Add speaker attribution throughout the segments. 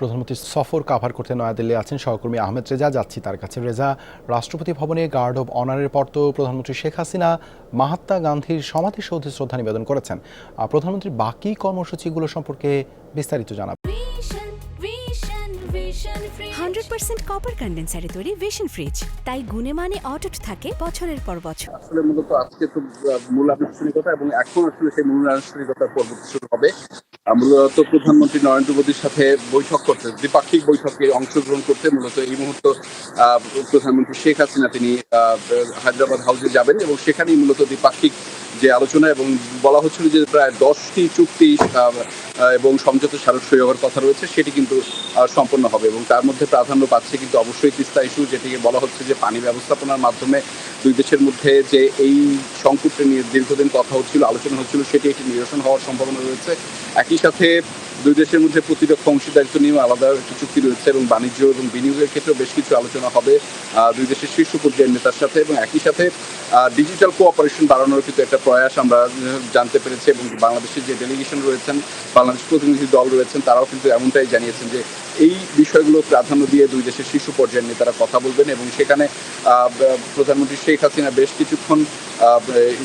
Speaker 1: প্রধানমন্ত্রীর সফর কাভার করতে নয়াদিল্লি আছেন সহকর্মী আহমেদ রেজা। যাচ্ছি তার কাছে। রেজা, রাষ্ট্রপতি ভবনে গার্ড অব অনারের পর তো প্রধানমন্ত্রী শেখ হাসিনা মহাত্মা গান্ধীর সমাধিসৌধে শ্রদ্ধা নিবেদন করেছেন। প্রধানমন্ত্রীর বাকি কর্মসূচিগুলো সম্পর্কে বিস্তারিত জানাবেন।
Speaker 2: 100% কপার কন্ডেন্সারে তৈরি ভিশন ফ্রিজ, তাই গুণে মানে অটুট থাকে বছরের পর বছর।
Speaker 3: আসলে মূলত আজকে তো মূল আনুষ্ঠানিকতা এবং এখন আসলে সেই মূল আনুষ্ঠানিকতার পর্ব শুরু হবে। মূলত প্রধানমন্ত্রী নরেন্দ্র মোদীর সাথে বৈঠক করতে, দ্বিপাক্ষিক বৈঠকে অংশগ্রহণ করতে মূলত এই মুহূর্তে প্রধানমন্ত্রী শেখ হাসিনা তিনি হায়দ্রাবাদ হাউসে যাবেন এবং সেখানেই মূলত দ্বিপাক্ষিক যে আলোচনা এবং বলা হচ্ছিল যে প্রায় 10টি চুক্তি এবং সমঝোতা স্মারক সই হওয়ার কথা রয়েছে, সেটি কিন্তু সম্পন্ন হবে এবং তার মধ্যে প্রাধান্য পাচ্ছে কিন্তু অবশ্যই তিস্তা ইস্যু, যেটিকে বলা হচ্ছে যে পানি ব্যবস্থাপনার মাধ্যমে দুই দেশের মধ্যে যে এই সংকটটা নিয়ে দীর্ঘদিন কথা হচ্ছিল, আলোচনা হচ্ছিল, সেটি একটি নিরসন হওয়ার সম্ভাবনা রয়েছে। একই সাথে দুই দেশের মধ্যে প্রতিরক্ষা অংশীদারিত্ব নিয়ে আলাদা একটি চুক্তি রয়েছে এবং বাণিজ্য এবং বিনিয়োগের ক্ষেত্রেও বেশ কিছু আলোচনা হবে দুই দেশের শীর্ষ পর্যায়ের নেতার সাথে। এবং একই সাথে ডিজিটাল কোঅপারেশন বাড়ানোর কিন্তু একটা প্রয়াস আমরা জানতে পেরেছি এবং বাংলাদেশের যে ডেলিগেশন রয়েছেন, বাংলাদেশ প্রতিনিধি দল রয়েছেন, তারাও কিন্তু এমনটাই জানিয়েছেন যে এই বিষয়গুলো প্রাধান্য দিয়ে দুই দেশের শীর্ষ পর্যায়ের নেতারা কথা বলবেন এবং সেখানে প্রধানমন্ত্রী শেখ হাসিনা বেশ কিছুক্ষণ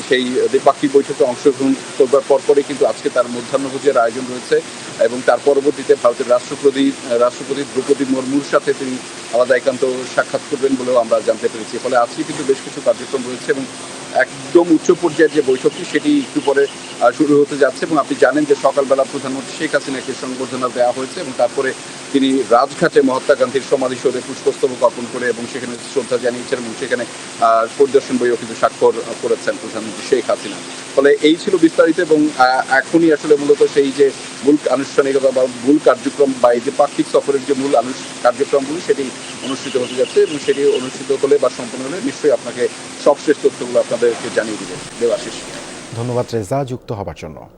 Speaker 3: সেই দ্বিপাক্ষিক বৈঠকে অংশগ্রহণ করবার পরপরই কিন্তু আজকে তার মধ্যাহ্নভোজের আয়োজন রয়েছে এবং তার পরবর্তীতে ভারতের রাষ্ট্রপতি দ্রৌপদী মুর্মুর সাথে তিনি আলাদা একান্ত সাক্ষাৎ করবেন বলেও আমরা জানতে পেরেছি। ফলে আজকে কিন্তু বেশ কিছু কার্যক্রম রয়েছে এবং একদম উচ্চ পর্যায়ের যে বৈঠকটি সেটি একটু পরে শুরু হতে যাচ্ছে এবং আপনি জানেন যে সকালবেলা প্রধানমন্ত্রী শেখ হাসিনাকে সংবর্ধনা দেওয়া হয়েছে এবং তারপরে তিনি রাজঘাটে মহাত্মা গান্ধীর সমাধিসৌধে পুষ্পস্তবক অর্পণ করে এবং সেখানে শ্রদ্ধা জানিয়েছেন এবং সেখানে পরিদর্শন বইও কিন্তু স্বাক্ষর করেছেন প্রধানমন্ত্রী শেখ হাসিনা। ফলে এই ছিল বিস্তারিত এবং এখনই আসলে মূলত সেই যে মূল আনুষ্ঠানিকতা বা মূল কার্যক্রম বা এই যে পাক্ষিক সফরের যে মূল কার্যক্রমগুলি সেটি অনুষ্ঠিত হতে যাচ্ছে এবং সেটি অনুষ্ঠিত হলে বা সম্পন্ন হলে নিশ্চয়ই আপনাকে সবশেষ তথ্যগুলো আপনাদেরকে জানিয়ে দেওয়া শেষ।
Speaker 1: ধন্যবাদ রেজা যুক্ত হবার জন্য।